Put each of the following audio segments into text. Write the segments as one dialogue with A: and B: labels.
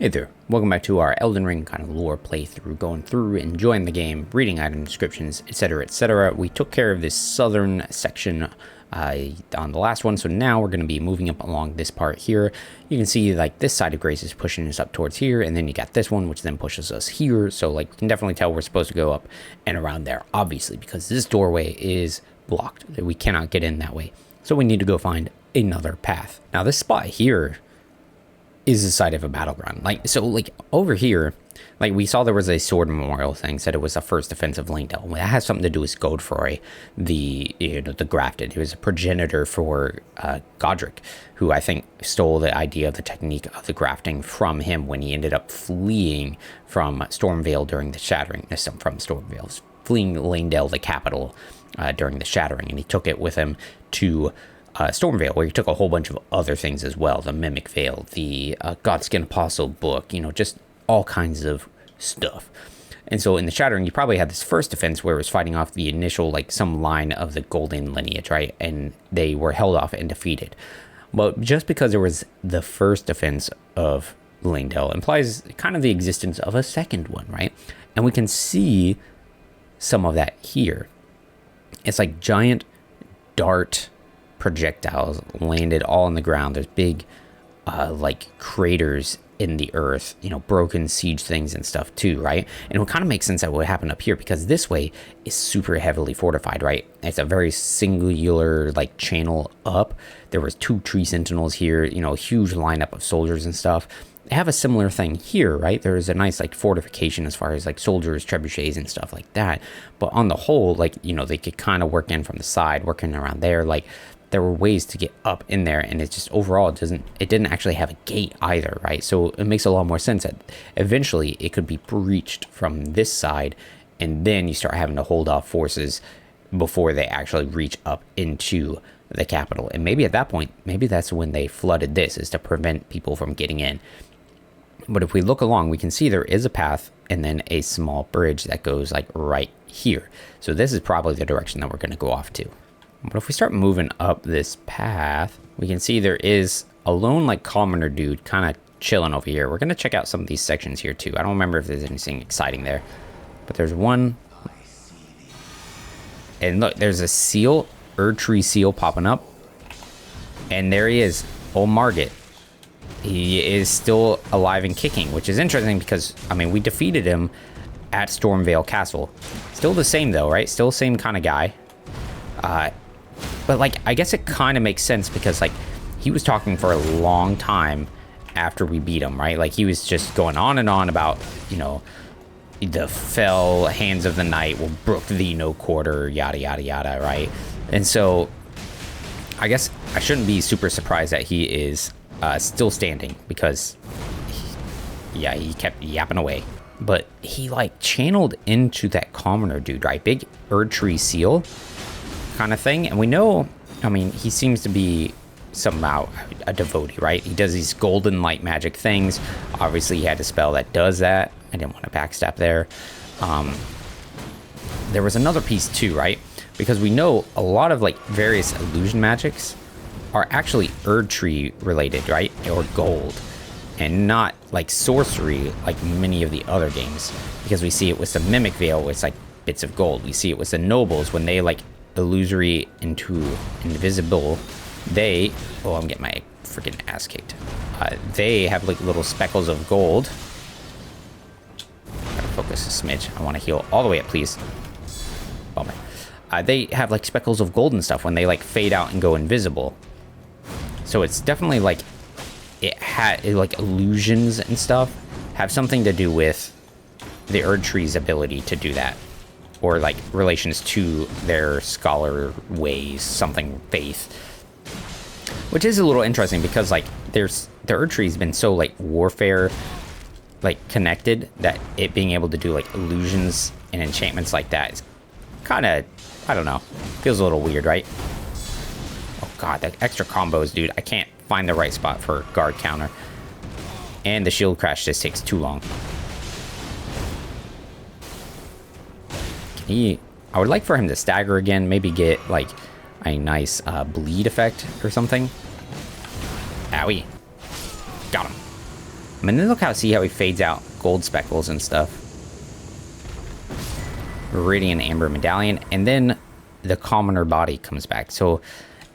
A: Hey there, welcome back to our Elden Ring kind of lore playthrough, going through, enjoying the game, reading item descriptions, etc, etc. We took care of this southern section on the last one, so now we're going to be moving up along this part here. You can see like this side of Grace is pushing us up towards here, and then you got this one which then pushes us here, so like you can definitely tell we're supposed to go up and around there, obviously, because this doorway is blocked. We cannot get in that way, so we need to go find another path. Now this spot here is the site of a battleground. Like, so like over here, like we saw there was a sword memorial thing, said it was the first defense of Langdell. That has something to do with Godfrey, the grafted. He was a progenitor for Godric, who I think stole the idea of the technique of the grafting from him when he ended up fleeing from Stormvale during the Shattering. From Stormvale, fleeing Langdell, the capital, during the Shattering, and he took it with him to Stormvale, where he took a whole bunch of other things as well, the Mimic Veil, the Godskin Apostle book, just all kinds of stuff. And so in the Shattering, you probably had this first defense where it was fighting off the initial, like, some line of the Golden lineage, right? And they were held off and defeated. But just because there was the first defense of Langdell implies kind of the existence of a second one, right? And we can see some of that here. It's like giant dart projectiles landed all on the ground. There's big like craters in the earth, broken siege things and stuff too, right? And it would kind of make sense that would happen up here, because this way is super heavily fortified, right? It's a very singular like channel up. There was 2 tree sentinels here, a huge lineup of soldiers and stuff. They have a similar thing here, right? There's a nice like fortification as far as like soldiers, trebuchets and stuff like that. But on the whole, like, they could kind of work in from the side, working around there. Like, there were ways to get up in there, and it just overall it didn't actually have a gate either, right? So it makes a lot more sense that eventually it could be breached from this side, and then you start having to hold off forces before they actually reach up into the capital. And maybe at that point, maybe that's when they flooded this, is to prevent people from getting in. But if we look along, we can see there is a path and then a small bridge that goes like right here. So this is probably the direction that we're going to go off to. But if we start moving up this path, we can see there is a lone like commoner dude kind of chilling over here. We're going to check out some of these sections here too. I don't remember if there's anything exciting there, but there's one. And look, there's a seal, Erdtree seal popping up. And there he is, old Margit. He is still alive and kicking, which is interesting because, I mean, we defeated him at Stormvale Castle. Still the same though, right? Still the same kind of guy. But like, I guess it kind of makes sense because like he was talking for a long time after we beat him, right? Like he was just going on and on about, the fell hands of the night will brook thee no quarter, yada, yada, yada, right? And so I guess I shouldn't be super surprised that he is still standing, because he kept yapping away. But he like channeled into that commoner dude, right? Big Erdtree seal kind of thing. And we know, I mean, he seems to be somehow a devotee, right? He does these golden light magic things. Obviously he had a spell that does that. I didn't want to backstab there. There was another piece too, right? Because we know a lot of like various illusion magics are actually Erdtree related, right? Or gold, and not like sorcery like many of the other games, because we see it with the Mimic Veil where it's like bits of gold. We see it with the nobles when they like illusory into invisible. They, I'm getting my freaking ass kicked. They have like little speckles of gold. Gotta focus a smidge. I want to heal all the way up, please. Bummer. They have like speckles of gold and stuff when they like fade out and go invisible. So it's definitely like like illusions and stuff have something to do with the Erdtree's ability to do that, or like relations to their scholar ways, something faith, which is a little interesting because like the Erdtree's been so like warfare like connected that it being able to do like illusions and enchantments like that is kind of, I don't know, feels a little weird, right? Oh god, the extra combos, dude. I can't find the right spot for guard counter, and the shield crash just takes too long. I would like for him to stagger again, maybe get like a nice bleed effect or something. Owie. Got him. I mean, then see how he fades out gold speckles and stuff. Viridian Amber Medallion, and then the commoner body comes back. So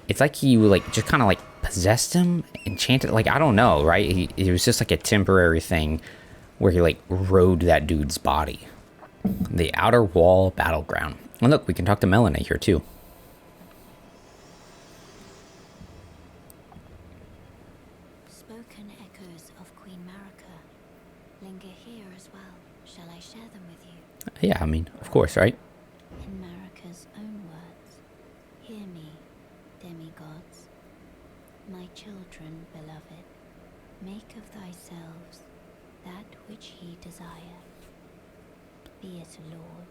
A: it's like he like just kind of like possessed him, enchanted, like I don't know, right? It was just like a temporary thing where he like rode that dude's body. The Outer Wall Battleground. And look, we can talk to Melina here too.
B: Spoken echoes of Queen Marika linger here as well. Shall I share them with you?
A: Yeah, I mean, of course, right?
B: In Marika's own words, hear me, demigods. My children beloved, make of thyselves that which ye desire. Be it a lord,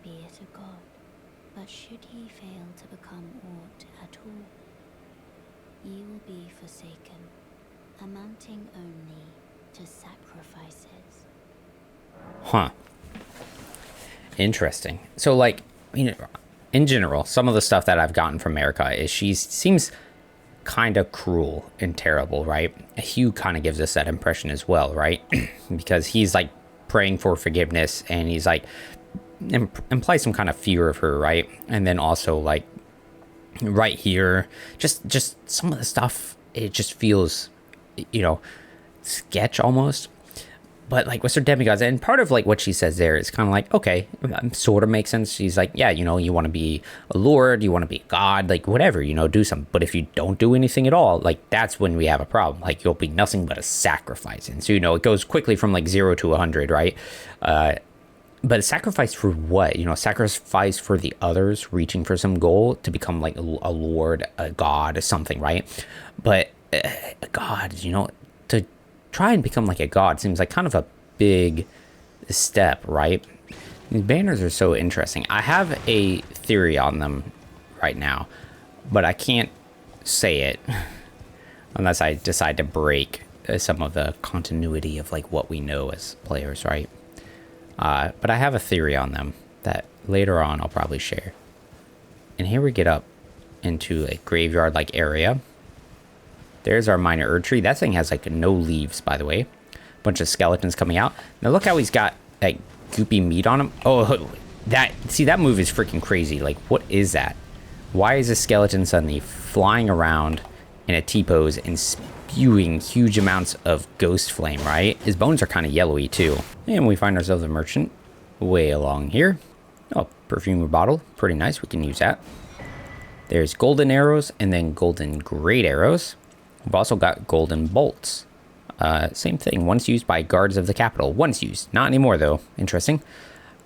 B: be it a god, but should ye fail to become aught at all, ye will be forsaken, amounting only to sacrifices.
A: Huh. Interesting. So, like, you know, in general, some of the stuff that I've gotten from Marika is she seems kind of cruel and terrible, right? Hugh kind of gives us that impression as well, right? Because he's like praying for forgiveness, and he's like implies some kind of fear of her, right? And then also like right here, just some of the stuff, it just feels, you know, sketch almost. But like with her demigods, and part of like what she says there is kind of like, okay, sort of makes sense. She's like, yeah, you know, you want to be a lord, you want to be a god, like whatever, you know, do something. But if you don't do anything at all, like that's when we have a problem. Like you'll be nothing but a sacrifice. And so, you know, it goes quickly from like 0 to 100, right? But a sacrifice for what? You know, sacrifice for the others, reaching for some goal to become like a lord, a god, something, right? But a god, you know, to try and become like a god seems like kind of a big step, right? These banners are so interesting. I have a theory on them right now, but I can't say it unless I decide to break some of the continuity of like what we know as players, right? But I have a theory on them that later on I'll probably share. And here we get up into a graveyard-like area. There's our minor Erdtree. That thing has like no leaves, by the way. Bunch of skeletons coming out. Now look how he's got like goopy meat on him. Oh, that move is freaking crazy. Like, what is that? Why is this skeleton suddenly flying around in a T-pose and spewing huge amounts of ghost flame, right? His bones are kind of yellowy too. And we find ourselves a merchant way along here. Oh, perfumer bottle. Pretty nice. We can use that. There's golden arrows and then golden great arrows. We've also got golden bolts. Same thing. Once used by guards of the capital. Once used. Not anymore, though. Interesting.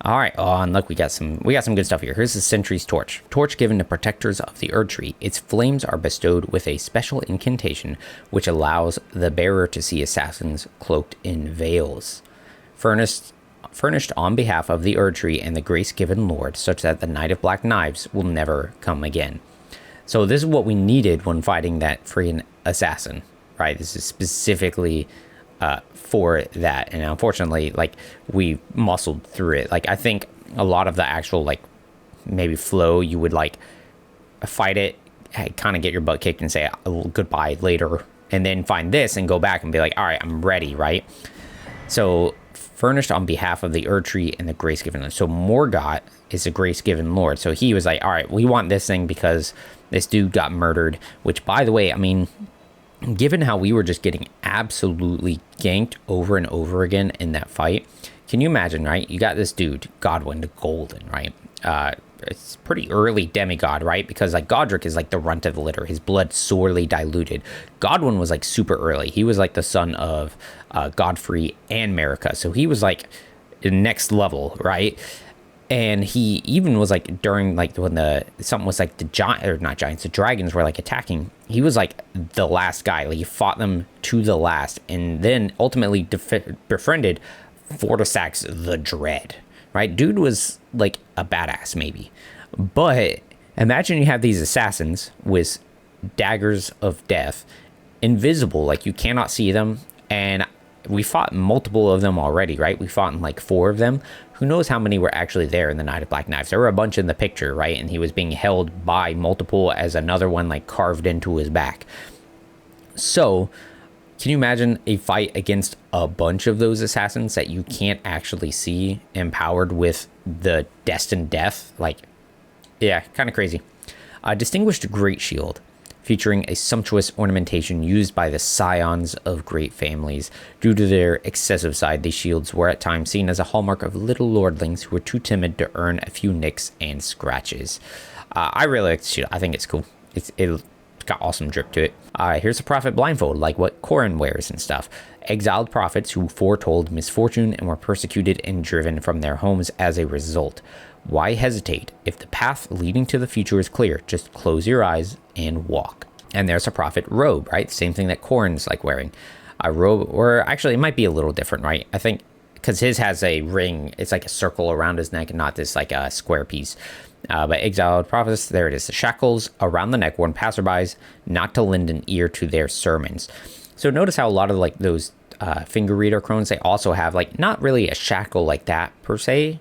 A: All right. Oh, and look, we got some good stuff here. Here's the Sentry's Torch. Torch given to protectors of the Erdtree. Its flames are bestowed with a special incantation, which allows the bearer to see assassins cloaked in veils. Furnished on behalf of the Erdtree and the grace-given Lord, such that the Knight of Black Knives will never come again. So this is what we needed when fighting that freaking assassin, right? This is specifically for that, and unfortunately, like, we muscled through it. Like, I think a lot of the actual, like, maybe flow, you would, like, fight it, kind of get your butt kicked and say goodbye later, and then find this and go back and be like, all right, I'm ready, right? So, furnished on behalf of the Erdtree and the grace-given Lord. So, Morgott is a grace-given Lord. So, he was like, all right, we want this thing because this dude got murdered, which, by the way, I mean, given how we were just getting absolutely ganked over and over again in that fight, can you imagine, right? You got this dude, Godwyn the Golden, right? It's pretty early demigod, right? Because like Godric is like the runt of the litter. His blood sorely diluted. Godwyn was like super early. He was like the son of Godfrey and Marika. So he was like next level, right? And he even was like during like when something was like the dragons were like attacking. He was like the last guy. Like he fought them to the last, and then ultimately befriended Fortisax the Dread. Right, dude was like a badass maybe, but imagine you have these assassins with daggers of death, invisible, like you cannot see them, and we fought multiple of them already, right? We fought in like 4 of them. Who knows how many were actually there in the Knight of Black Knives? There were a bunch in the picture, right? And he was being held by multiple as another one like carved into his back. So Can you imagine a fight against a bunch of those assassins that you can't actually see, empowered with the destined death? Like, yeah, kind of crazy. A distinguished great shield, featuring a sumptuous ornamentation used by the scions of great families. Due to their excessive size, these shields were at times seen as a hallmark of little lordlings who were too timid to earn a few nicks and scratches. I really like the shield. I think it's cool. It's got awesome drip to it. Here's a prophet blindfold, like what Corrin wears and stuff. Exiled prophets who foretold misfortune and were persecuted and driven from their homes as a result. Why hesitate? If the path leading to the future is clear, just close your eyes and walk. And there's a prophet robe, right? Same thing that Corrin's like wearing. A robe, or actually it might be a little different, right? I think because his has a ring, it's like a circle around his neck and not this like a square piece. But exiled prophets, there it is. The shackles around the neck warn passerbys not to lend an ear to their sermons. So notice how a lot of like those finger reader crones, they also have like not really a shackle like that per se,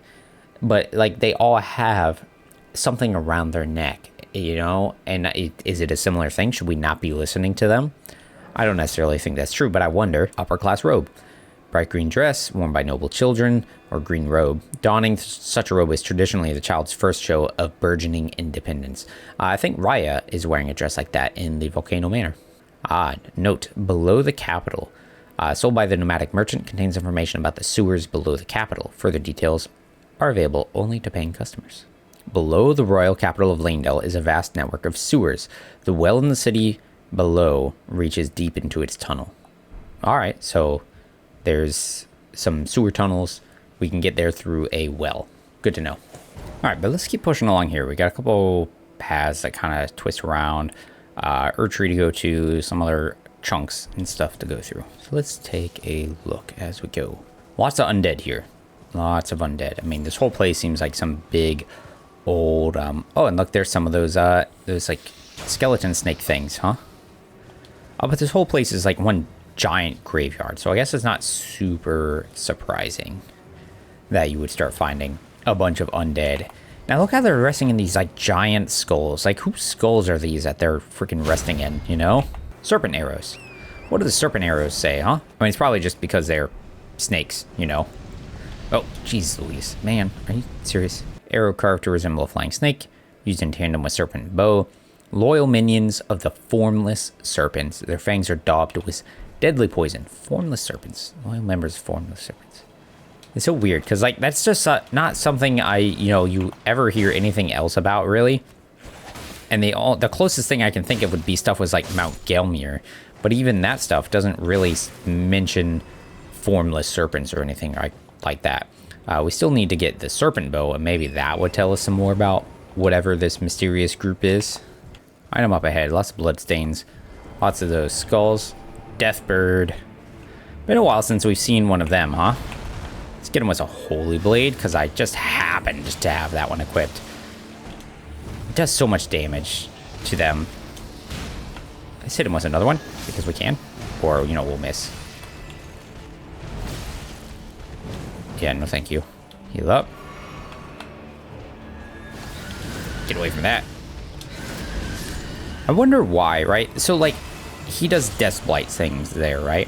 A: but like they all have something around their neck, you know? And is it a similar thing? Should we not be listening to them? I don't necessarily think that's true, but I wonder. Upper class robe. Bright green dress worn by noble children, or green robe. Donning such a robe is traditionally the child's first show of burgeoning independence. I think Raya is wearing a dress like that in the Volcano Manor. Note, below the capital. Sold by the nomadic merchant, contains information about the sewers below the capital. Further details are available only to paying customers. Below the royal capital of Lanedale is a vast network of sewers. The well in the city below reaches deep into its tunnel. Alright, so there's some sewer tunnels. We can get there through a well. Good to know. Alright, but let's keep pushing along here. We got a couple paths that kind of twist around. Erdtree to go to, some other chunks and stuff to go through. So let's take a look as we go. Lots of undead here. Lots of undead. I mean, this whole place seems like some big old oh, and look, there's some of those like skeleton snake things, huh? Oh, but this whole place is like one giant graveyard, so I guess it's not super surprising that you would start finding a bunch of undead. Now look how they're resting in these like giant skulls. Like, whose skulls are these that they're freaking resting in, you know? Serpent arrows. What do the serpent arrows say, huh? I mean, it's probably just because they're snakes, you know? Oh, jeez Louise. Man, are you serious? Arrow carved to resemble a flying snake, used in tandem with serpent bow. Loyal minions of the formless serpents. Their fangs are daubed with deadly poison. Formless serpents. Loyal members of formless serpents. It's so weird, because like that's just not something you ever hear anything else about, really. And the closest thing I can think of would be stuff was like Mount Gelmir, but even that stuff doesn't really mention formless serpents or anything like that. We still need to get the serpent bow, and maybe that would tell us some more about whatever this mysterious group is. Item up ahead, lots of bloodstains, lots of those skulls. Deathbird. Been a while since we've seen one of them, huh? Let's get him with a holy blade, because I just happened to have that one equipped. It does so much damage to them. Let's hit him with another one, because we can. Or, we'll miss. Yeah, no thank you. Heal up. Get away from that. I wonder why, right? So, like, he does Death Blight things there, right?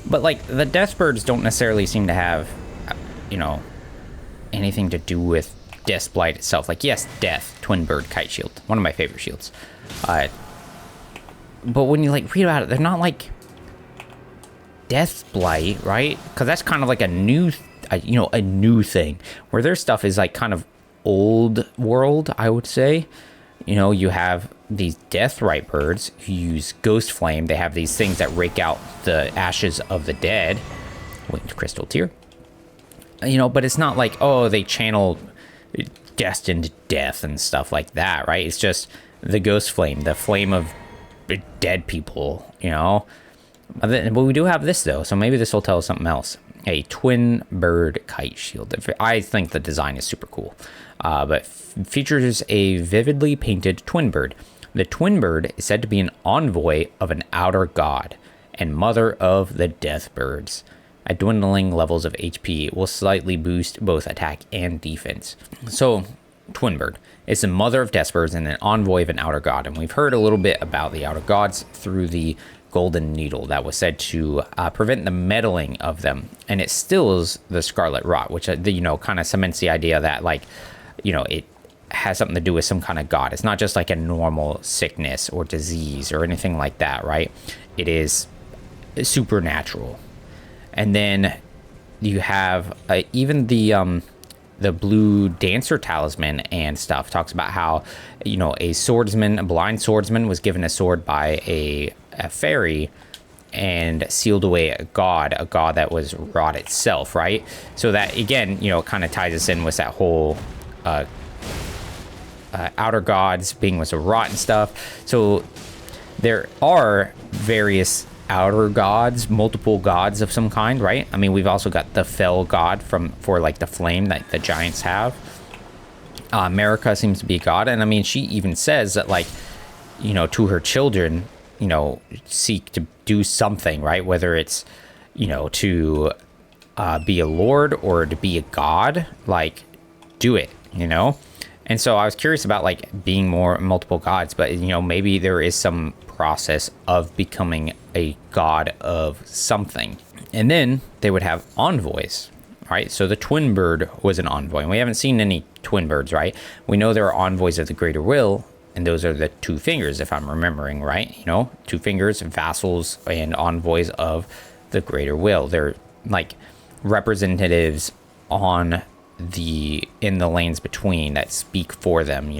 A: But, like, the Deathbirds don't necessarily seem to have, anything to do with Death Blight itself. Like, yes, Death, Twin Bird, Kite Shield. One of my favorite shields. But when you, like, read about it, they're not, like, Death Blight, right? Because that's kind of like a new thing. Where their stuff is, like, kind of old world, I would say. You have these Deathrite birds who use Ghost Flame. They have these things that rake out the ashes of the dead. Winged Crystal Tear. But it's not like, oh, they channel destined death and stuff like that, right? It's just the Ghost Flame, the flame of dead people, But we do have this, though, so maybe this will tell us something else. A Twin Bird Kite Shield. I think the design is super cool. But features a vividly painted twin bird. The twin bird is said to be an envoy of an outer god and mother of the death birds. At dwindling levels of HP, it will slightly boost both attack and defense. So, twin bird is the mother of death birds and an envoy of an outer god. And we've heard a little bit about the outer gods through the golden needle that was said to prevent the meddling of them, and it stills the scarlet rot, which kind of cements the idea that like it has something to do with some kind of god. It's not just like a normal sickness or disease or anything like that, right? It is supernatural. And then you have even the blue dancer talisman and stuff talks about how a blind swordsman was given a sword by a fairy and sealed away a god that was rot itself, right? So that again kind of ties us in with that whole outer gods being with the rot and stuff. So there are various outer gods, multiple gods of some kind, right? I mean, we've also got the fell god for like the flame that the giants have. America seems to be a god, and I mean, she even says that like to her children, seek to do something, right? Whether it's to be a lord or to be a god, like do it, And so I was curious about like being multiple gods, but maybe there is some process of becoming a god of something. And then they would have envoys, right? So the twin bird was an envoy, and we haven't seen any twin birds, right? We know there are envoys of the greater will, and those are the two fingers, if I'm remembering right. Two fingers, vassals and envoys of the greater will. They're like representatives in the lanes between that speak for them.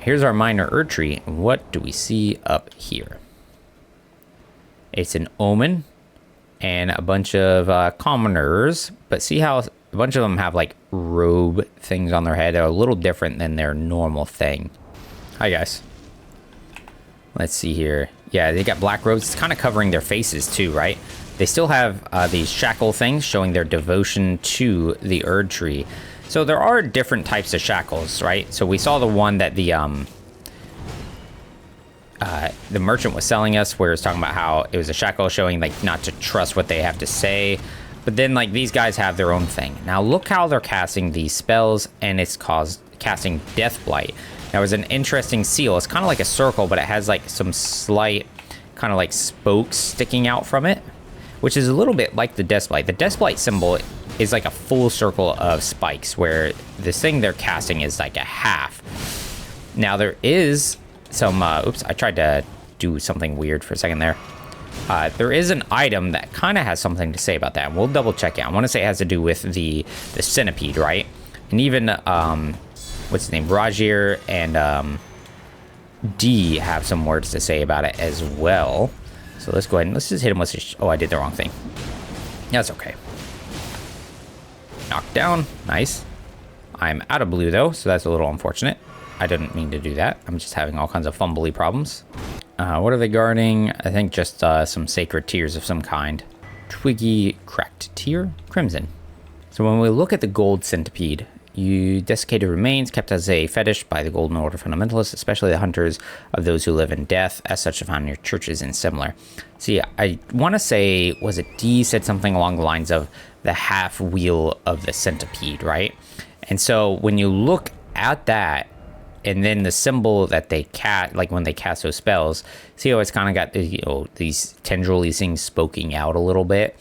A: Here's our minor Erdtree. What do we see up here? It's an omen and a bunch of commoners, but see how a bunch of them have like robe things on their head. They're a little different than their normal thing. Hi guys. Let's see here. Yeah, they got black robes. It's kind of covering their faces too, right? They still have these shackle things showing their devotion to the Erdtree. So there are different types of shackles, right? So we saw the one that the merchant was selling us, where it's talking about how it was a shackle showing like not to trust what they have to say. But then like these guys have their own thing. Now look how they're casting these spells, and it's casting Death Blight. Now there's an interesting seal. It's kind of like a circle, but it has like some slight kind of like spokes sticking out from it, which is a little bit like the Death Blight. The Death Blight symbol is like a full circle of spikes, where this thing they're casting is like a half. Now there is some, oops, I tried to do something weird for a second there. There is an item that kind of has something to say about that, and we'll double check it. I want to say it has to do with the centipede, right? And even, what's his name, Rajir and D have some words to say about it as well. So let's go ahead and let's just hit him with oh, I did the wrong thing. That's okay. Knocked down. Nice. I'm out of blue, though, so that's a little unfortunate. I didn't mean to do that. I'm just having all kinds of fumbly problems. What are they guarding? I think just some sacred tears of some kind. Twiggy cracked tear? Crimson. So when we look at the gold centipede, desiccated remains kept as a fetish by the Golden Order fundamentalists, especially the hunters of those who live in death, as such found near churches and similar. See, I want to say, was it D said something along the lines of the half wheel of the centipede, right? And so when you look at that, and then the symbol that they cast, like when they cast those spells, see how it's kind of got these tendrily things spoking out a little bit,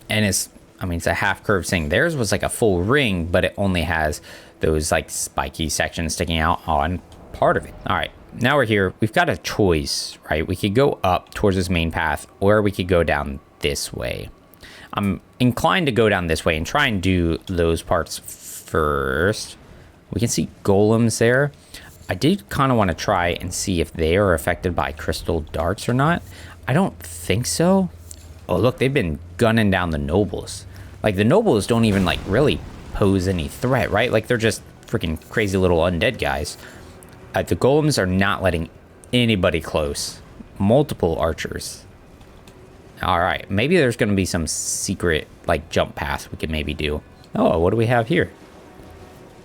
A: and it's a half curved thing. Theirs was like a full ring, but it only has those like spiky sections sticking out on part of it. All right, now we're here. We've got a choice, right? We could go up towards this main path, or we could go down this way. I'm inclined to go down this way and try and do those parts first. We can see golems there. I did kind of want to try and see if they are affected by crystal darts or not. I don't think so. Oh, look, they've been gunning down the nobles. Like, the nobles don't even, like, really pose any threat, right? Like, they're just freaking crazy little undead guys. The golems are not letting anybody close. Multiple archers. All right, maybe there's going to be some secret, like, jump path we could maybe do. Oh, what do we have here?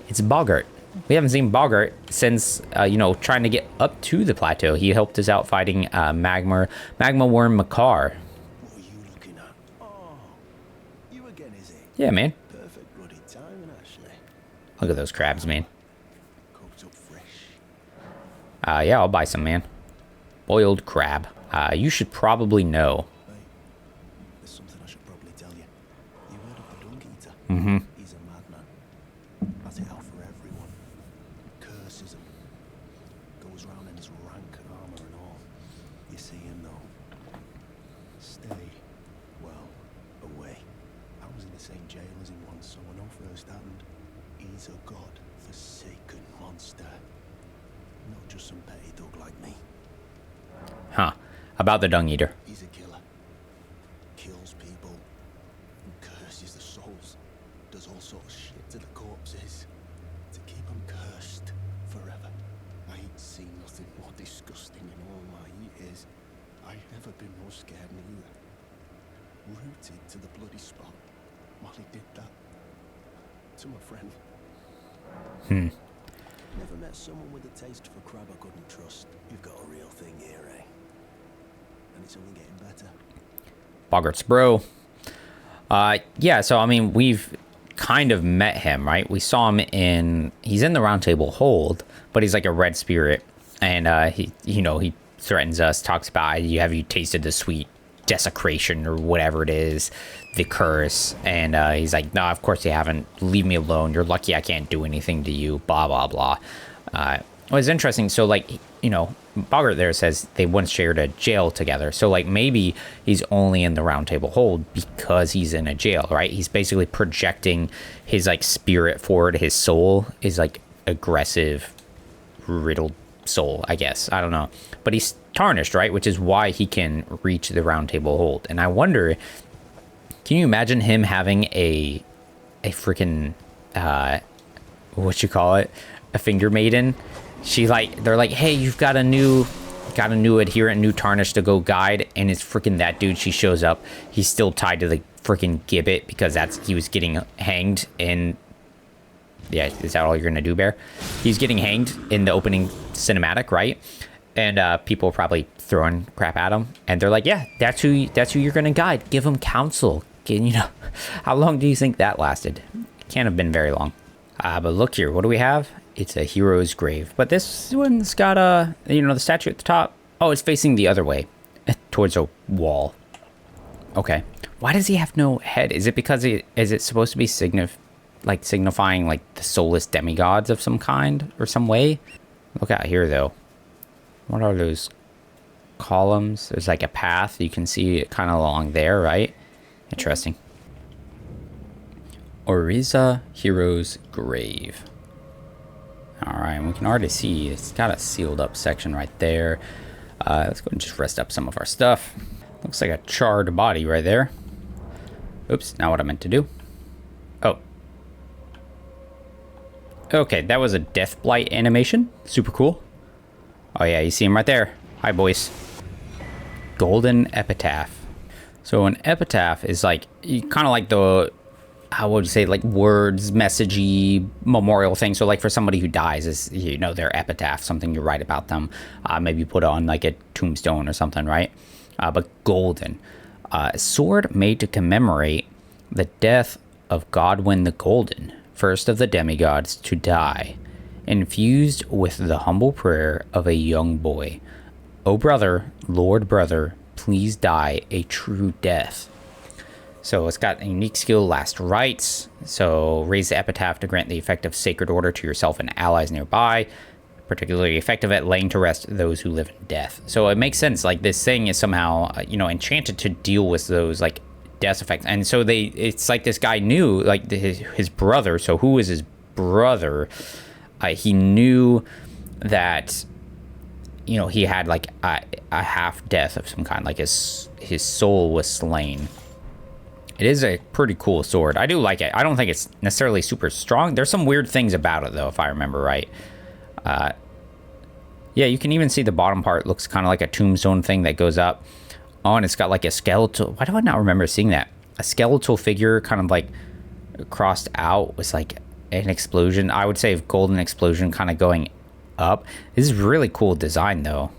A: It's Boggart. We haven't seen Boggart since, trying to get up to the plateau. He helped us out fighting magma worm Makar.
C: What are you looking at? Oh, you again, is it?
A: Yeah, man.
C: Perfect bloody timing, actually.
A: Look at those crabs, man.
C: Cooked up fresh.
A: Yeah, I'll buy some, man. Boiled crab. You should probably know.
C: Hey, there's something I should probably tell you. You heard of the Dung Eater?
A: Mm-hmm.
C: He's a madman. Has it out for everyone. Curses him. Goes round in his rank armor and all. You see him though. Stay, well, away. I was in the same jail as him once, so when all first happened, he's a god-forsaken monster. Not just some petty dog like me.
A: Huh. About the Dung Eater.
C: He's a killer. Kills people. And curses the souls. Does all sorts of shit to the corpses. To keep them cursed forever. I ain't seen nothing more disgusting in all my years. I ain't never been more scared neither. Rooted to the bloody spot while he did that. To my friend. Never met someone with a taste for crab I couldn't trust. You've got a real thing here, eh? And it's only getting better.
A: Boggart's bro. Yeah, so I mean, we've kind of met him, right? We saw him he's in the Round Table Hold, but he's like a red spirit, and he threatens us, talks about, have you tasted the sweet desecration or whatever it is, the curse, and he's like, no, of course you haven't, leave me alone, you're lucky I can't do anything to you, blah blah blah. It was interesting. So like, Boggart there says they once shared a jail together, so like maybe he's only in the Round Table Hold because he's in a jail, right? He's basically projecting his like spirit forward. His soul is like aggressive, riddled soul, I guess, I don't know, but he's tarnished, right? Which is why he can reach the Round Table Hold. And I wonder, can you imagine him having a freaking what you call it, a finger maiden? They're like, hey, you've got a new adherent, new tarnish to go guide, and it's freaking that dude. She shows up, he's still tied to the freaking gibbet because he was getting hanged in. Yeah, is that all you're gonna do, Bear? He's getting hanged in the opening cinematic, right? And people are probably throwing crap at him, and they're like, yeah, that's who you're gonna guide. Give him counsel. How long do you think that lasted? It can't have been very long. But look here, what do we have? It's a hero's grave, but this one's got the statue at the top. Oh, it's facing the other way, towards a wall. Okay, why does he have no head? Is it because is it supposed to be signifying like the soulless demigods of some kind or some way? Look out here though. What are those columns? There's like a path. You can see it kind of along there, right? Interesting. Auriza Hero's Grave. Alright, we can already see it's got a sealed up section right there. Let's go and just rest up some of our stuff. Looks like a charred body right there. Oops, not what I meant to do. Oh. Okay, that was a death blight animation. Super cool. Oh yeah, you see him right there. Hi, boys. Golden epitaph. So an epitaph is like, kind of like the, how would you say, like words, messagey, memorial thing. So like for somebody who dies, is their epitaph, something you write about them. Maybe put on like a tombstone or something, right? But golden. A sword made to commemorate the death of Godwyn the Golden, first of the demigods to die, infused with the humble prayer of a young boy. O brother, Lord brother, please die a true death. So it's got a unique skill, Last Rites. So raise the epitaph to grant the effect of sacred order to yourself and allies nearby. Particularly effective at laying to rest those who live in death. So it makes sense. Like this thing is somehow, enchanted to deal with those like death effects. And so it's like this guy knew, like his brother. So who is his brother? He knew that, he had like a half death of some kind. Like his soul was slain. It is a pretty cool sword. I do like it. I don't think it's necessarily super strong. There's some weird things about it though, if I remember right. Yeah, you can even see the bottom part looks kind of like a tombstone thing that goes up. Oh, and it's got like a skeletal. Why do I not remember seeing that? A skeletal figure kind of like crossed out with like an explosion. I would say a golden explosion kind of going up. This is really cool design though.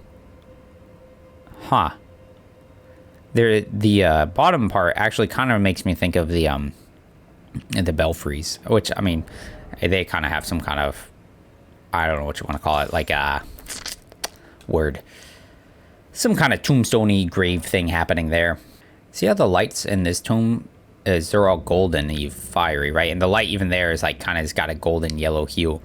A: Huh. The bottom part actually kind of makes me think of the belfries, which I mean, they kind of have some kind of, I don't know what you want to call it, like a word. some kind of tombstone-y grave thing happening there. See how the lights in this tomb is, they're all golden and fiery, right? And the light even there is like kind of got a golden yellow hue.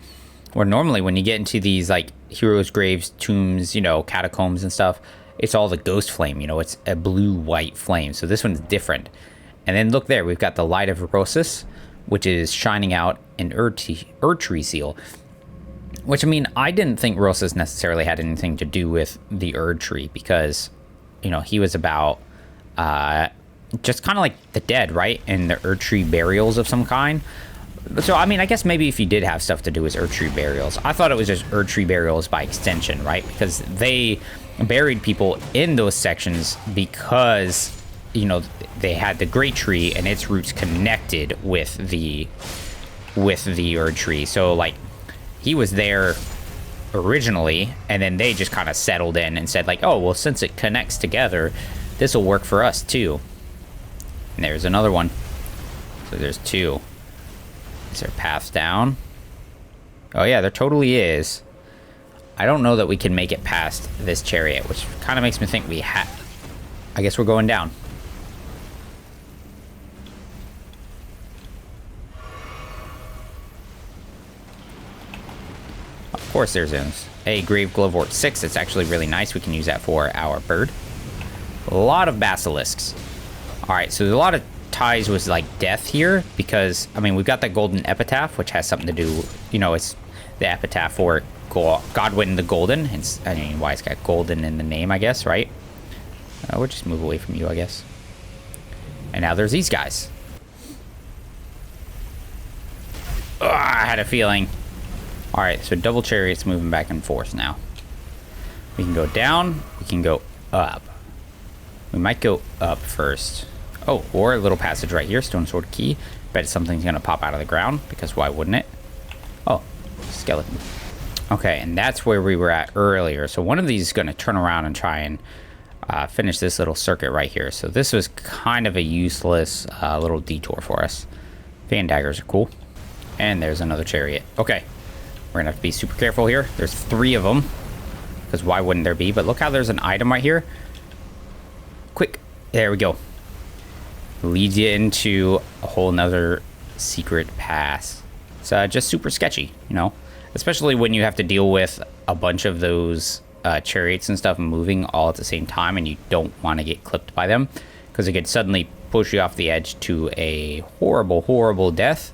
A: Where normally when you get into these like heroes' graves, tombs, you know, catacombs and stuff, it's all the ghost flame, you know, it's a blue-white flame. So this one's different. And then look there, we've got the light of Rosis, which is shining out an Erdtree seal. Which, I mean, I didn't think Rosis necessarily had anything to do with the Erdtree because, you know, he was about just kind of like the dead, right? And the Erdtree burials of some kind. So, I mean, I guess maybe if he did have stuff to do with Erdtree burials. I thought it was just Erdtree burials by extension, right? Because they buried people in those sections because, you know, they had the Great Tree and its roots connected with the Erdtree. So, like, he was there originally, and then they just kind of settled in and said, like, oh, well, since it connects together, this will work for us, too. And there's another one. So there's two. Is there paths down? Oh yeah, there totally is. I don't know that we can make it past this chariot, which kind of makes me think I guess we're going down. Of course there's a Grave Glowwort 6. It's actually really nice. We can use that for our bird. A lot of basilisks. Alright, so there's a lot of ties with like death here because, I mean, we've got that golden epitaph, which has something to do, you know, it's the epitaph for Godwin the Golden. It's, I mean, why it's got golden in the name, I guess, right? We'll just move away from you, I guess. And now there's these guys. Ugh, I had a feeling. Alright, so double chariots moving back and forth now. We can go down, we can go up. We might go up first. Oh, or a little passage right here, stone sword key. Bet something's gonna pop out of the ground, because why wouldn't it? Oh, skeleton. Okay, and that's where we were at earlier. So one of these is gonna turn around and try and finish this little circuit right here. So this was kind of a useless little detour for us. Fan daggers are cool. And there's another chariot. Okay, we're gonna have to be super careful here. There's 3 of them, because why wouldn't there be? But look how there's an item right here. Quick, there we go. Leads you into a whole nother secret pass. It's just super sketchy, you know, especially when you have to deal with a bunch of those chariots and stuff moving all at the same time, and you don't want to get clipped by them because it could suddenly push you off the edge to a horrible, horrible death,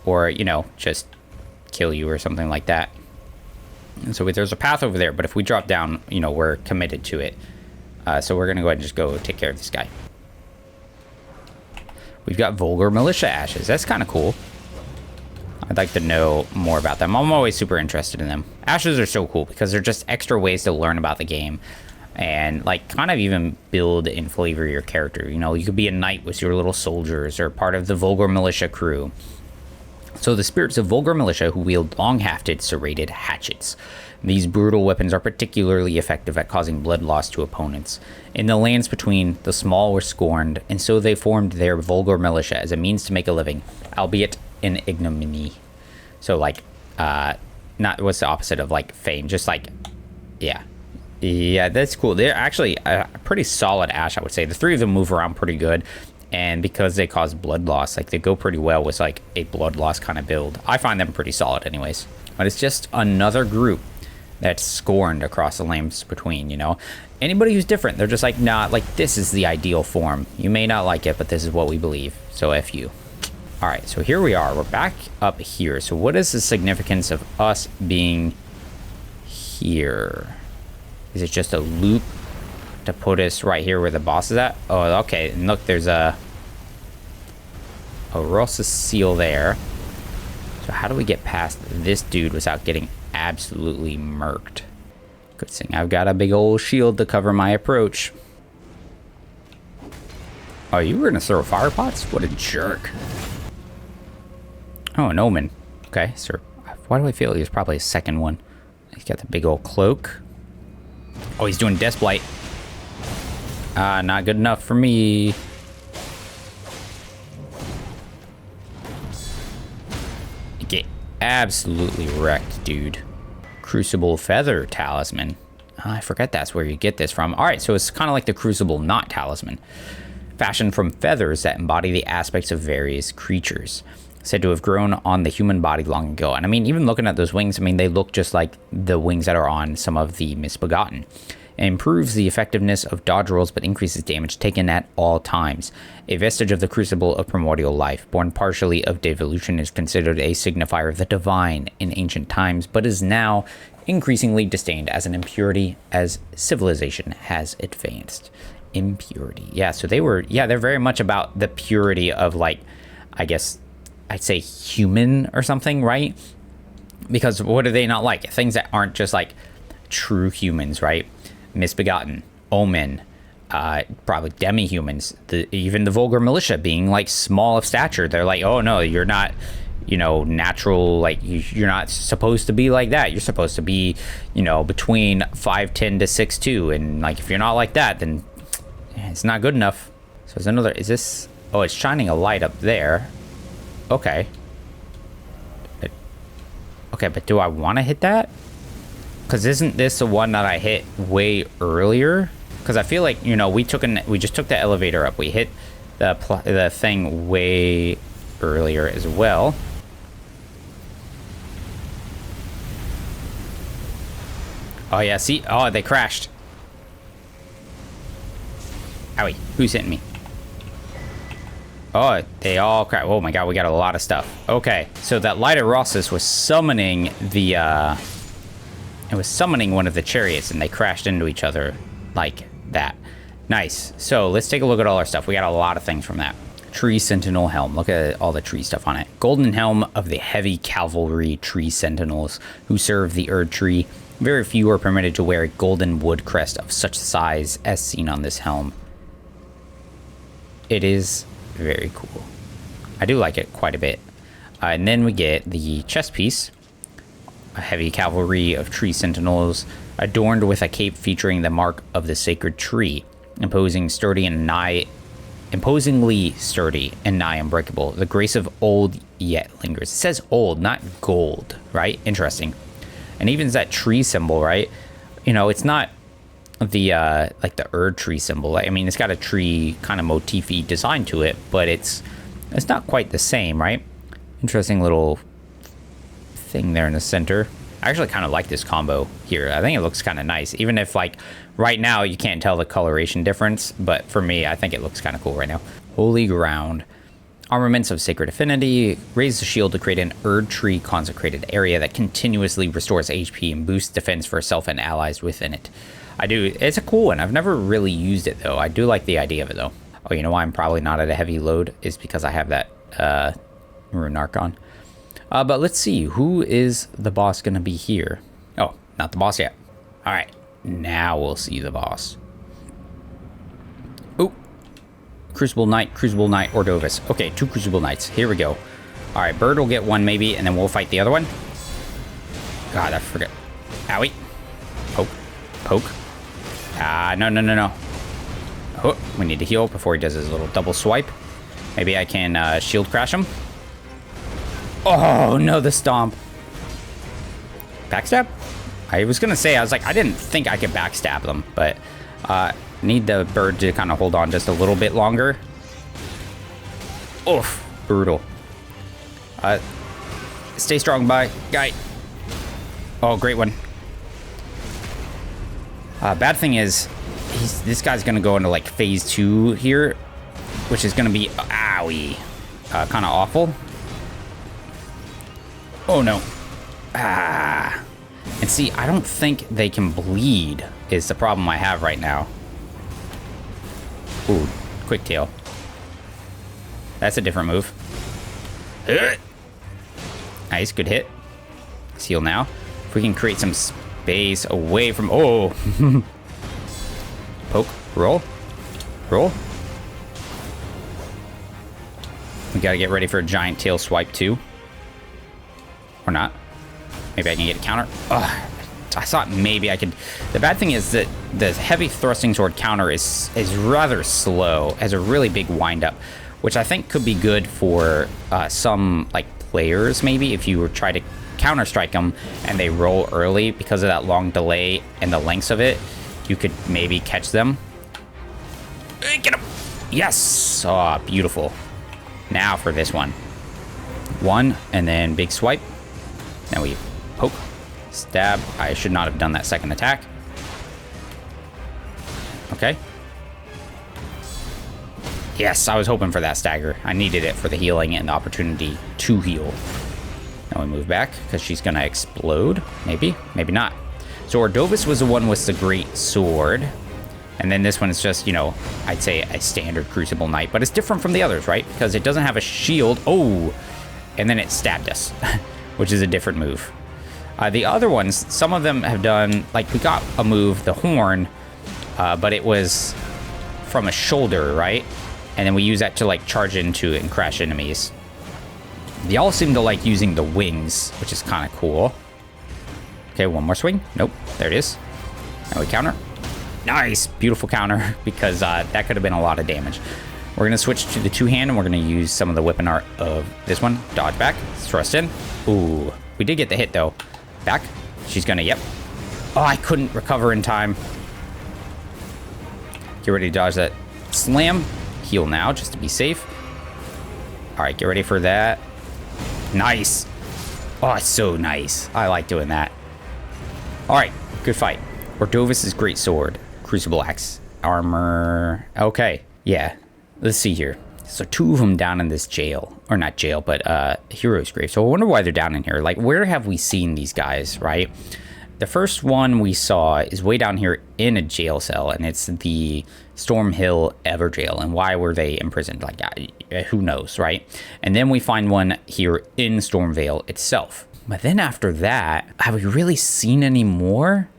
A: or, you know, just kill you or something like that. And so there's a path over there, but if we drop down, you know, we're committed to it. So we're gonna go ahead and just go take care of this guy. We've got Vulgar Militia Ashes. That's kind of cool. I'd like to know more about them. I'm always super interested in them. Ashes are so cool because they're just extra ways to learn about the game and, like, kind of even build and flavor your character. You know, you could be a knight with your little soldiers or part of the Vulgar Militia crew. So the spirits of Vulgar Militia who wield long-hafted, serrated hatchets. These brutal weapons are particularly effective at causing blood loss to opponents. In the lands between, the small were scorned, and so they formed their Vulgar Militia as a means to make a living, albeit in ignominy. So, like, not what's the opposite of, like, fame? Just, like, yeah. Yeah, that's cool. They're actually a pretty solid Ash, I would say. The 3 of them move around pretty good, and because they cause blood loss, like, they go pretty well with, like, a blood loss kind of build. I find them pretty solid anyways. But it's just another group that's scorned across the lands between, you know? Anybody who's different, they're just like, nah, like, this is the ideal form. You may not like it, but this is what we believe. So F you. Alright, so here we are. We're back up here. So what is the significance of us being here? Is it just a loop to put us right here where the boss is at? Oh, okay. And look, there's a Auriza seal there. So how do we get past this dude without getting absolutely murked? Good thing I've got a big old shield to cover my approach. Oh, you were gonna throw fire pots? What a jerk. Oh, an omen. Okay, sir. Why do I feel he's probably a second one? He's got the big old cloak. Oh, he's doing Death Blight. Not good enough for me. Get absolutely wrecked, dude. Crucible Feather Talisman. I forget that's where you get this from. All right, so it's kind of like the Crucible Knot Talisman, fashioned from feathers that embody the aspects of various creatures, said to have grown on the human body long ago. And I mean, even looking at those wings, I mean, they look just like the wings that are on some of the Misbegotten. It improves the effectiveness of dodge rolls, but increases damage taken at all times. A vestige of the crucible of primordial life, born partially of devolution, is considered a signifier of the divine in ancient times, but is now increasingly disdained as an impurity as civilization has advanced. Impurity. Yeah, so they're very much about the purity of, like, I guess I'd say human or something, right? Because what do they not like? Things that aren't just like true humans, right? Misbegotten, Omen, probably demi-humans, even the vulgar militia being like small of stature. They're like, oh no, you're not, natural, like you're not supposed to be like that. You're supposed to be, between 5'10" to 6'2", and like if you're not like that, then it's not good enough. So there's another, is this, oh, it's shining a light up there. Okay. Okay, but do I want to hit that? Because isn't this the one that I hit way earlier? Because I feel like, we just took the elevator up. We hit the thing way earlier as well. Oh, yeah, see? Oh, they crashed. Owie, who's hitting me? Oh, they all crashed. Oh my god, we got a lot of stuff. Okay, so that Light of Rossus was summoning the, it was summoning one of the chariots, and they crashed into each other like that. Nice. So let's take a look at all our stuff. We got a lot of things from that. Tree Sentinel Helm. Look at all the tree stuff on it. Golden Helm of the heavy cavalry tree sentinels who serve the Erdtree. Very few are permitted to wear a golden wood crest of such size as seen on this helm. It is very cool. I do like it quite a bit. And then we get the chest piece. A heavy cavalry of tree sentinels adorned with a cape featuring the mark of the sacred tree, imposingly sturdy and nigh unbreakable. The grace of old yet lingers. It says old, not gold, right? Interesting. And even that tree symbol, right? It's not the like the Erdtree symbol. I mean, it's got a tree kind of motif-y design to it, but it's not quite the same, right? Interesting little thing there in the center. I actually kind of like this combo here. I think it looks kind of nice, even if like right now you can't tell the coloration difference, but for me I think it looks kind of cool right now. Holy Ground. Armaments of Sacred Affinity. Raise the shield to create an Erdtree consecrated area that continuously restores HP and boosts defense for self and allies within it. It's a cool one. I've never really used it though. I do like the idea of it though. Oh, you know why I'm probably not at a heavy load is because I have that Rune Archon. But let's see, who is the boss gonna be here? Oh, not the boss yet. All right, now we'll see the boss. Oh, Crucible Knight, Ordovis. Okay, 2 Crucible Knights, here we go. All right, Bird will get one maybe, and then we'll fight the other one. God, I forgot. Owie. Poke. No. Oh, we need to heal before he does his little double swipe. Maybe I can shield crash him. Oh, no, the stomp. Backstab? I was going to say, I didn't think I could backstab them, but need the bird to kind of hold on just a little bit longer. Oof, brutal. Stay strong, guy. Oh, great one. Bad thing is, this guy's going to go into like phase 2 here, which is going to be, owie, kind of awful. Oh no. And see, I don't think they can bleed is the problem I have right now. Ooh, quick tail. That's a different move. Nice, good hit. Heal now. If we can create some space away from, oh. Poke, roll. We gotta get ready for a giant tail swipe too. Or not. Maybe I can get a counter. Ugh, I thought maybe I could. The bad thing is that the heavy thrusting sword counter is rather slow, has a really big windup, which I think could be good for some like players maybe if you were try to counter strike them and they roll early because of that long delay and the lengths of it, you could maybe catch them. Get him! Yes! Oh, beautiful. Now for this one. One, and then big swipe. Now we poke, stab. I should not have done that second attack. Okay. Yes, I was hoping for that stagger. I needed it for the healing and the opportunity to heal. Now we move back because she's going to explode. Maybe, maybe not. So Ordovis was the one with the great sword. And then this one is just, you know, I'd say a standard Crucible Knight. But it's different from the others, right? Because it doesn't have a shield. Oh! And then it stabbed us, which is a different move. The other ones, some of them have done, like we got a move, the horn, but it was from a shoulder, right? And then we use that to like charge into and crash enemies. They all seem to like using the wings, which is kind of cool. Okay, one more swing. Nope, there it is. Now we counter. Nice, beautiful counter, because that could have been a lot of damage. We're gonna switch to the two-hand, and we're gonna use some of the weapon art of this one. Dodge back, thrust in. Ooh, we did get the hit though. Back, she's gonna, yep. Oh, I couldn't recover in time. Get ready to dodge that slam. Heal now, just to be safe. All right, get ready for that. Nice. Oh, it's so nice. I like doing that. All right, good fight. Ordovis' great sword, Crucible Axe, armor. Okay, yeah. Let's see here. So two of them down in this jail, or not jail, but hero's grave. So I wonder why they're down in here. Like, where have we seen these guys, right? The first one we saw is way down here in a jail cell, and it's the Stormhill Everjail. And why were they imprisoned? Like, who knows, right? And then we find one here in Stormvale itself. But then after that, have we really seen any more?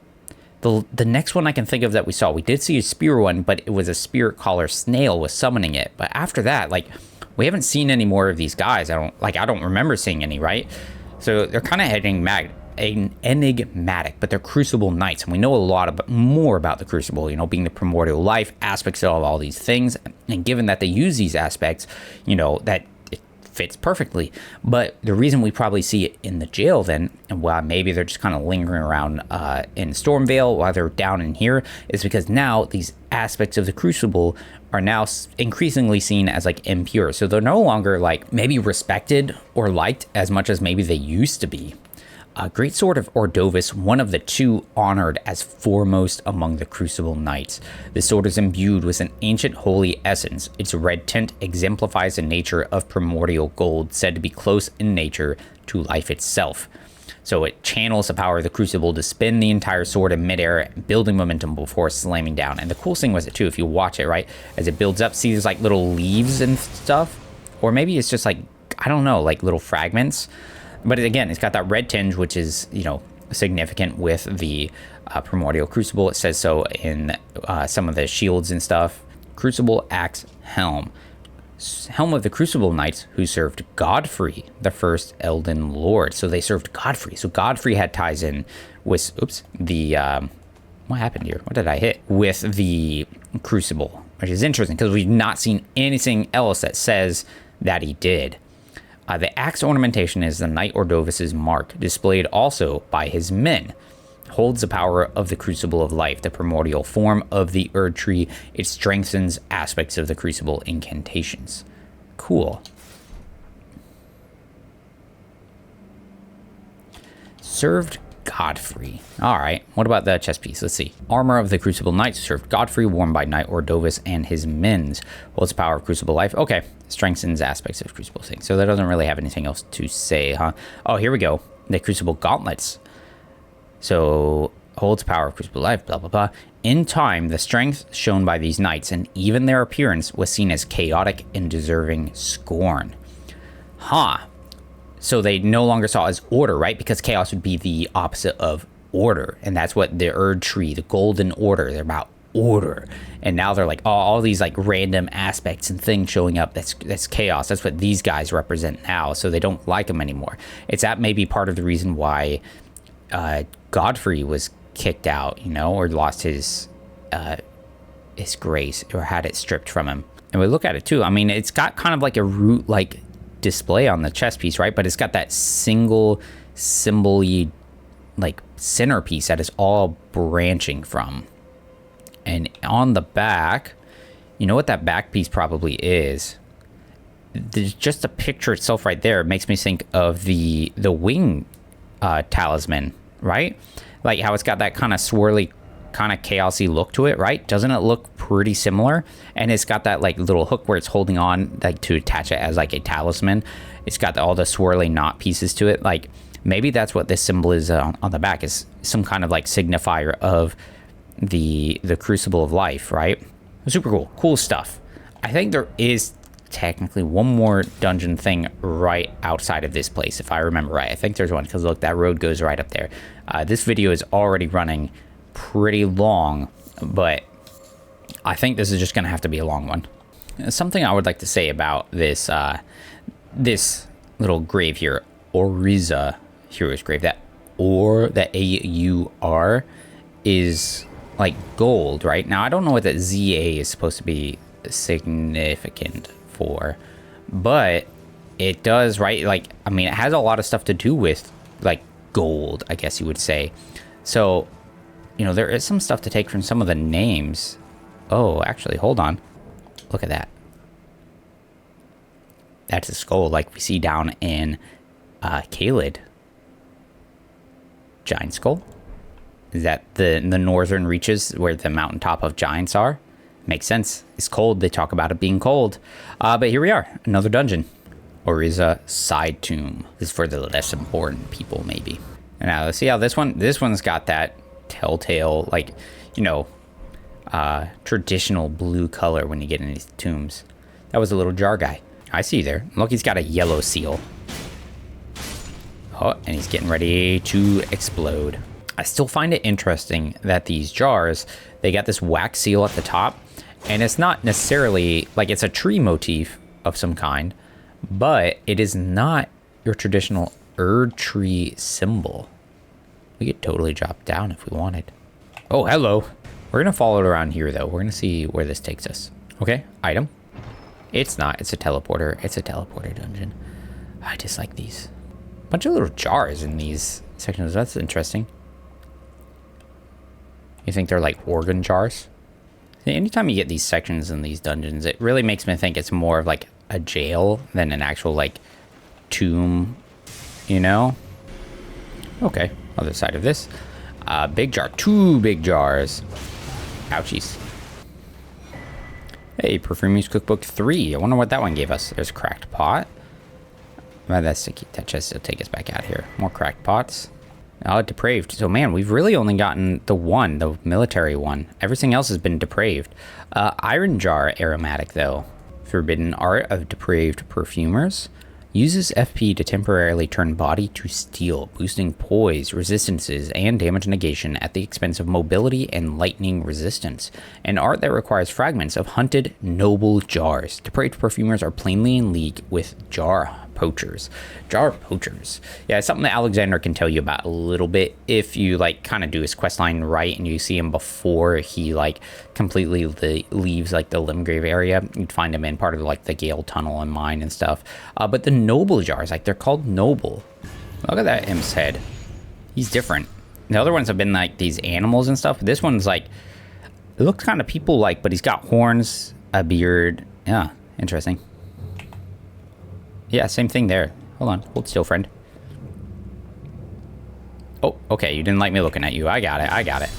A: The next one I can think of that we saw, we did see a spear one, but it was a spirit caller snail was summoning it. But after that, like, we haven't seen any more of these guys. I don't remember seeing any, right? So they're kind of enigmatic, but they're Crucible Knights, and we know a lot more about the Crucible, you know, being the primordial life aspects of all these things. And given that they use these aspects, you know, that it fits perfectly. But the reason we probably see it in the jail then, and why maybe they're just kind of lingering around in Stormvale while they're down in here, is because now these aspects of the Crucible are now increasingly seen as like impure. So they're no longer like maybe respected or liked as much as maybe they used to be. Great Sword of Ordovis, one of the two honored as foremost among the Crucible Knights. The sword is imbued with an ancient holy essence. Its red tint exemplifies the nature of primordial gold, said to be close in nature to life itself. So it channels the power of the Crucible to spin the entire sword in midair, building momentum before slamming down. And the cool thing was it too, if you watch it, right, as it builds up, see there's like little leaves and stuff, or maybe it's just like, I don't know, like little fragments. But again, it's got that red tinge, which is, you know, significant with the Primordial Crucible. It says so in some of the shields and stuff. Crucible Axe Helm. Helm of the Crucible Knights who served Godfrey, the first Elden Lord. So they served Godfrey. So Godfrey had ties in with, the, what happened here? What did I hit? With the Crucible, which is interesting because we've not seen anything else that says that he did. The axe ornamentation is the Knight Ordovis' mark, displayed also by his men. Holds the power of the Crucible of Life, the primordial form of the Erdtree. It strengthens aspects of the Crucible incantations. Cool. Served Godfrey. All right, what about the chest piece? Let's see. Armor of the Crucible Knights, served Godfrey, worn by Knight Ordovis and his men. Holds the power of Crucible Life. Okay, strengthens aspects of Crucible things. So that doesn't really have anything else to say, huh? Oh, here we go. The Crucible Gauntlets. So holds power of Crucible Life, blah, blah, blah. In time, the strength shown by these knights and even their appearance was seen as chaotic and deserving scorn. Huh. So they no longer saw as order, right? Because chaos would be the opposite of order. And that's what the Erdtree, the Golden Order, they're about order. And now they're like, oh, all these like random aspects and things showing up, that's chaos. That's what these guys represent now. So they don't like them anymore. It's that maybe part of the reason why Godfrey was kicked out, you know, or lost his grace, or had it stripped from him. And we look at it too. I mean, it's got kind of like a root like display on the chest piece, right? But it's got that single symbol-y, like, centerpiece that is all branching from. And on the back, you know what that back piece probably is? There's just the picture itself right there makes me think of the wing talisman, right? Like how it's got that kind of swirly, kind of chaosy look to it, right? Doesn't it look pretty similar? And it's got that like little hook where it's holding on, like to attach it as like a talisman. It's got all the swirly knot pieces to it. Like maybe that's what this symbol is on the back, is some kind of like signifier of the crucible of life, right? Super cool stuff. I think there is technically one more dungeon thing right outside of this place, if I remember right. I think there's one, because look, that road goes right up there. This video is already running pretty long, but I think this is just gonna have to be a long one. Something I would like to say about this this little grave here, Auriza Hero's Grave, that AUR is like gold, right? Now I don't know what that ZA is supposed to be significant for, but it does, right? Like, I mean, it has a lot of stuff to do with like gold, I guess you would say. So, you know, there is some stuff to take from some of the names. Oh, actually, hold on. Look at that. That's a skull like we see down in Caelid. Giant skull. Is that the northern reaches where the mountaintop of giants are? Makes sense. It's cold. They talk about it being cold. But here we are. Another dungeon. Auriza Side Tomb. This is for the less important people, maybe. And now let's see how this one's got that telltale, like, you know, traditional blue color when you get in these tombs. That was a little jar guy. I see you there. Look, he's got a yellow seal. Oh, and he's getting ready to explode. I still find it interesting that these jars, they got this wax seal at the top, and it's not necessarily, like, it's a tree motif of some kind, but it is not your traditional Erdtree symbol. We could totally drop down if we wanted. Oh, hello. We're gonna follow it around here, though. We're gonna see where this takes us. Okay, item. It's not, it's a teleporter. It's a teleporter dungeon. I dislike these. Bunch of little jars in these sections. That's interesting. You think they're like organ jars? Anytime you get these sections in these dungeons, it really makes me think it's more of like a jail than an actual like tomb, you know? Okay, other side of this. Big jar, 2 big jars. Ouchies. Hey, Perfumery's Cookbook 3. I wonder what that one gave us. There's a cracked pot. Well, that chest will take us back out here. More cracked pots. Oh, depraved. So, man, we've really only gotten the military one. Everything else has been depraved. Iron jar aromatic, though. Forbidden art of depraved perfumers. Uses FP to temporarily turn body to steel, boosting poise, resistances, and damage negation at the expense of mobility and lightning resistance. An art that requires fragments of hunted noble jars. Depraved perfumers are plainly in league with jar poachers. Jar poachers. Yeah, it's something that Alexander can tell you about a little bit if you like kind of do his quest line right and you see him before he like completely leaves like the Limgrave area. You'd find him in part of like the Gale Tunnel and mine and stuff. But the noble jars, like they're called noble. Look at that imp's head. He's different. The other ones have been like these animals and stuff. This one's like, it looks kind of people-like, but he's got horns, a beard. Yeah, interesting. Yeah, same thing there. Hold on. Hold still, friend. Oh, okay. You didn't like me looking at you. I got it. I got it.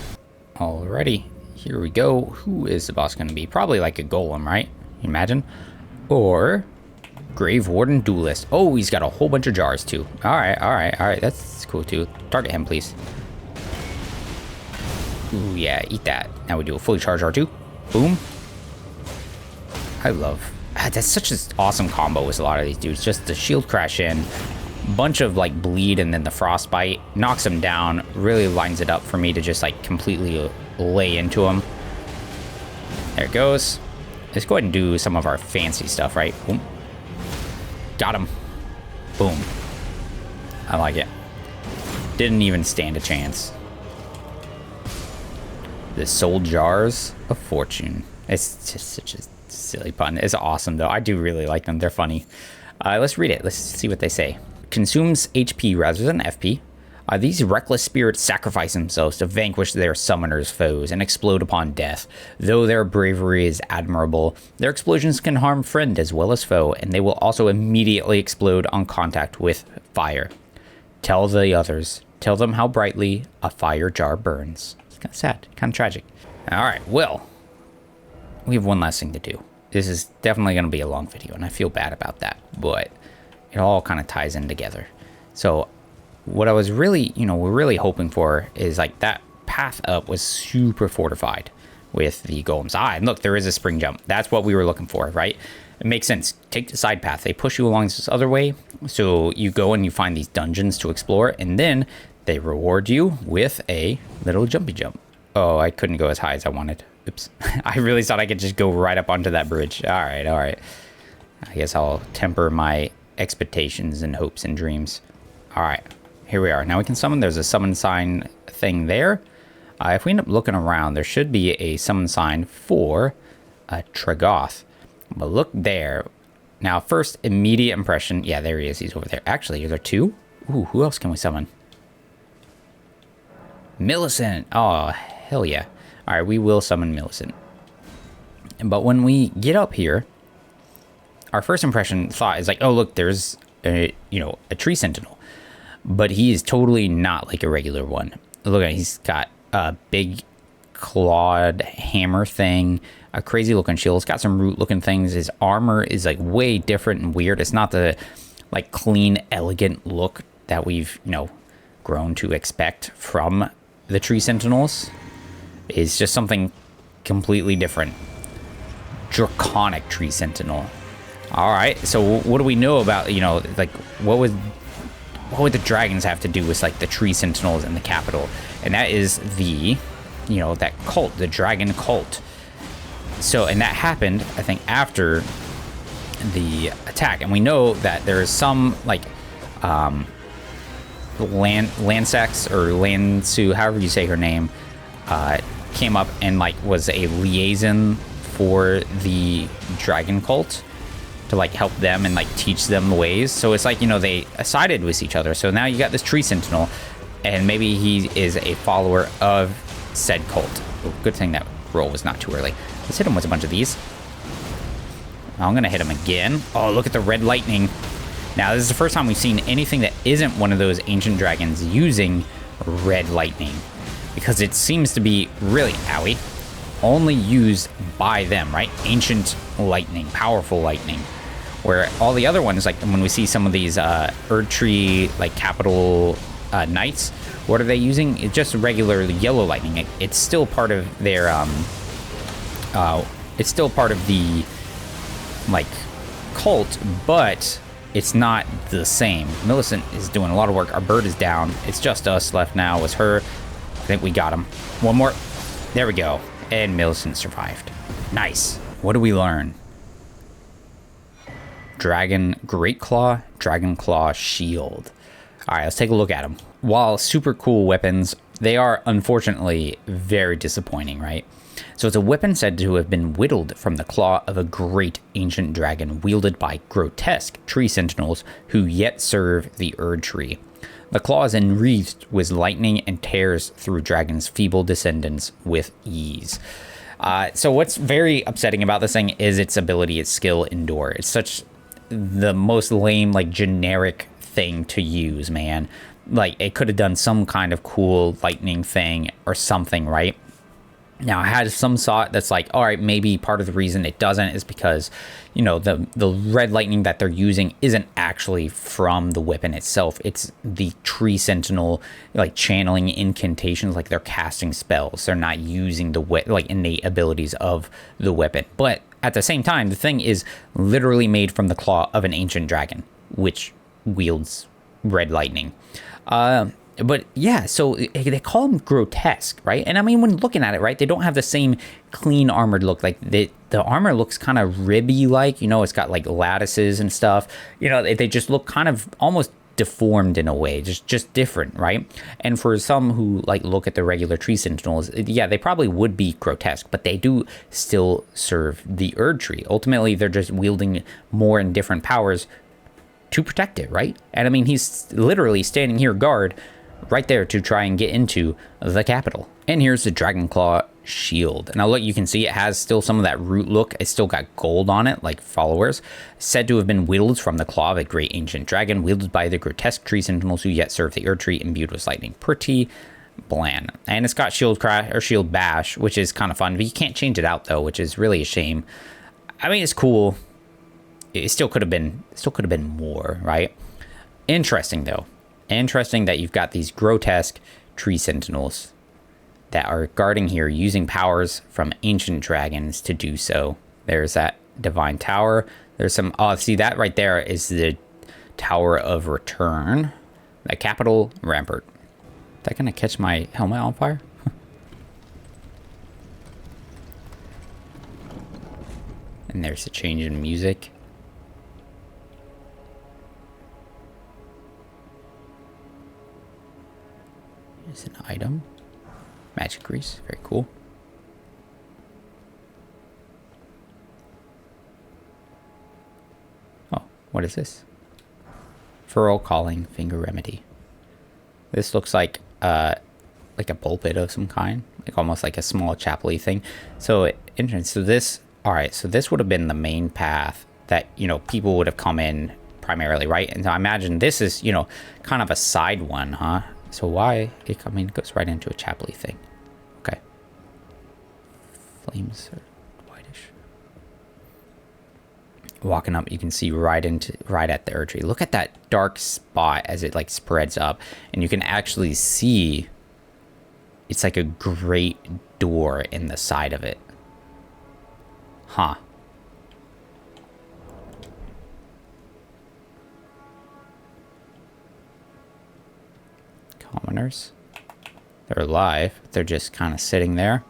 A: Alrighty. Here we go. Who is the boss going to be? Probably like a golem, right? You imagine? Or Grave Warden Duelist. Oh, he's got a whole bunch of jars, too. Alright, alright, alright. That's cool, too. Target him, please. Ooh, yeah. Eat that. Now we do a fully charged R2. Boom. I love... That's such an awesome combo with a lot of these dudes. Just the shield crash in, bunch of like bleed, and then the frostbite knocks him down. Really lines it up for me to just like completely lay into him. There it goes. Let's go ahead and do some of our fancy stuff, right? Boom. Got him. Boom. I like it. Didn't even stand a chance. The Soul Jars of Fortune. It's just such a silly pun. It's awesome, though. I do really like them. They're funny. Let's read it. Let's see what they say. consumes HP rather than FP. These reckless spirits sacrifice themselves to vanquish their summoner's foes and explode upon death. Though their bravery is admirable, their explosions can harm friend as well as foe, and they will also immediately explode on contact with fire. Tell the others. Tell them how brightly a fire jar burns. It's kind of sad, kind of tragic. All right, well, we have one last thing to do. This is definitely going to be a long video, and I feel bad about that, but it all kind of ties in together. So what I was really, we're really hoping for is like that path up was super fortified with the golems. And look, there is a spring jump. That's what we were looking for, right? It makes sense. Take the side path. They push you along this other way. So you go and you find these dungeons to explore, and then they reward you with a little jumpy jump. Oh, I couldn't go as high as I wanted. Oops. I really thought I could just go right up onto that bridge. All right. I guess I'll temper my expectations and hopes and dreams. All right. Here we are. Now we can summon. There's a summon sign thing there. If we end up looking around, there should be a summon sign for Tragoth. But look there. Now, first immediate impression. Yeah, there he is. He's over there. Actually, are there two? Ooh, who else can we summon? Millicent. Oh, hell yeah. All right, we will summon Millicent. But when we get up here, our first impression thought is like, oh, look, there's a tree sentinel. But he is totally not like a regular one. Look at it. He's got a big clawed hammer thing, a crazy looking shield. It's got some root looking things. His armor is like way different and weird. It's not the like clean, elegant look that we've, grown to expect from the tree sentinels. It's just something completely different. Draconic tree sentinel. All right. So what do we know about, like what would the dragons have to do with like the tree sentinels in the capital? And that is the, that cult, the dragon cult. So, and that happened, I think, after the attack. And we know that there is some like Lansax or Lansu, however you say her name, came up and like was a liaison for the dragon cult to like help them and like teach them the ways. So it's like, they sided with each other. So now you got this tree sentinel, and maybe he is a follower of said cult. Oh, good thing that roll was not too early. Let's hit him with a bunch of these. I'm gonna hit him again. Oh, look at the red lightning. Now this is the first time we've seen anything that isn't one of those ancient dragons using red lightning, because it seems to be really only used by them, right? Ancient lightning, powerful lightning. Where all the other ones, like when we see some of these Erdtree like capital knights, what are they using? It's just regular yellow lightning. It's still part of their it's still part of the like cult, but it's not the same. Millicent is doing a lot of work. Our bird is down. It's just us left now. It's her. I think we got him. One more. There we go. And Millicent survived. Nice. What do we learn? Great Claw, Dragon Claw Shield. All right, let's take a look at them. While super cool weapons, they are unfortunately very disappointing, right? So it's a weapon said to have been whittled from the claw of a great ancient dragon wielded by grotesque tree sentinels who yet serve the Erdtree. The claw is enwreathed with lightning and tears through dragons' feeble descendants with ease. So what's very upsetting about this thing is its ability, its skill, Endure. It's such the most lame, like, generic thing to use, man. Like, it could have done some kind of cool lightning thing or something, right? Now, I had some thought that's like, all right, maybe part of the reason it doesn't is because, the red lightning that they're using isn't actually from the weapon itself. It's the tree sentinel, like, channeling incantations, like they're casting spells. They're not using the innate abilities of the weapon. But at the same time, the thing is literally made from the claw of an ancient dragon, which wields red lightning. But yeah, so they call them grotesque, right? And I mean, when looking at it, right, they don't have the same clean armored look. Like the armor looks kind of ribby-like, it's got like lattices and stuff. They just look kind of almost deformed in a way, just different, right? And for some who like look at the regular tree sentinels, yeah, they probably would be grotesque, but they do still serve the Erdtree. Ultimately, they're just wielding more and different powers to protect it, right? And I mean, he's literally standing here guard right there to try and get into the capital. And here's the Dragonclaw shield. Now look, you can see it has still some of that root look. It's still got gold on it, like followers. Said to have been whittled from the claw of a great ancient dragon, wielded by the grotesque tree sentinels who yet serve the Erdtree, imbued with lightning. Pretty bland. And it's got shield crash or shield bash, which is kind of fun, but you can't change it out though, which is really a shame. I mean, it's cool. It still could have been more, right? Interesting though. Interesting that you've got these grotesque tree sentinels that are guarding here using powers from ancient dragons to do so. There's that divine tower. There's some, oh, see that right there is the Tower of Return, the capital rampart. Is that gonna catch my helmet on fire? And there's a change in music. There's an item. Magic grease, very cool. Oh, what is this? Furrow calling finger remedy. This looks like a pulpit of some kind, like almost like a small chapel-y thing. So entrance. So this, all right. So this would have been the main path that, you know, people would have come in primarily, right? And so I imagine this is, you know, kind of a side one, huh? So why? I mean, it goes right into a chapel-y thing. Okay. Flames are whitish. Walking up, you can see right at the Erdtree. Look at that dark spot as it like spreads up, and you can actually see it's like a great door in the side of it. Huh. Commoners. They're alive. They're just kind of sitting there.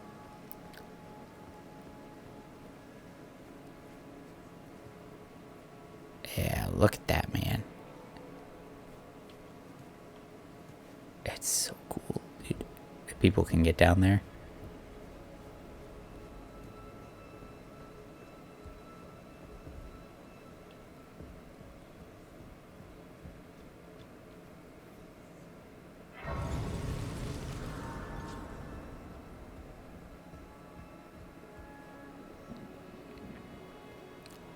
A: Yeah, look at that, man. It's so cool, dude. If people can get down there.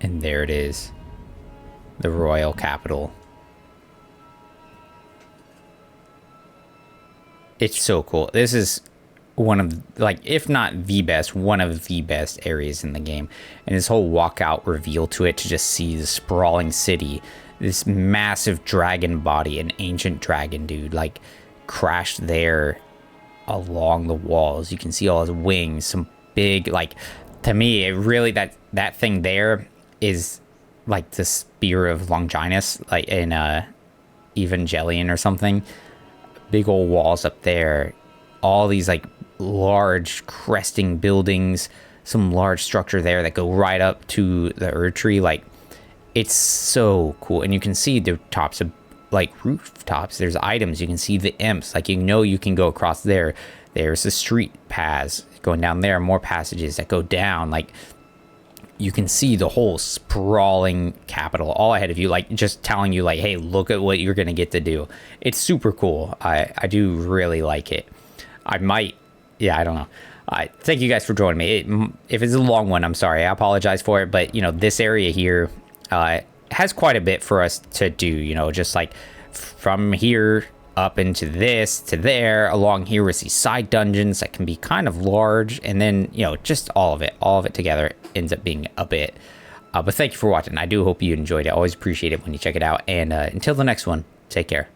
A: And there it is. The royal capital. It's so cool. This is one of, like, if not the best, one of the best areas in the game. And this whole walkout reveal to it, to just see the sprawling city, this massive dragon body, an ancient dragon, dude, like, crashed there along the walls. You can see all his wings, some big, like, to me, it really, that thing there is like the spear of Longinus, like in Evangelion or something. Big old walls up there, all these like large cresting buildings, some large structure there that go right up to the Erdtree. Like, it's so cool. And you can see the tops of like rooftops, there's items, you can see the imps, like, you know, you can go across there. There's the street paths going down there, more passages that go down. Like, you can see the whole sprawling capital all ahead of you, like, just telling you, like, hey, look at what you're gonna get to do. It's super cool. I do really like it. I might, yeah, I don't know. Thank you guys for joining me. If it's a long one, I'm sorry, I apologize for it, but, you know, this area here has quite a bit for us to do, you know, just like from here up into this to there. Along here is these side dungeons that can be kind of large, and then, you know, just all of it together ends up being a bit. But thank you for watching. I do hope you enjoyed it. I always appreciate it when you check it out, and until the next one, take care.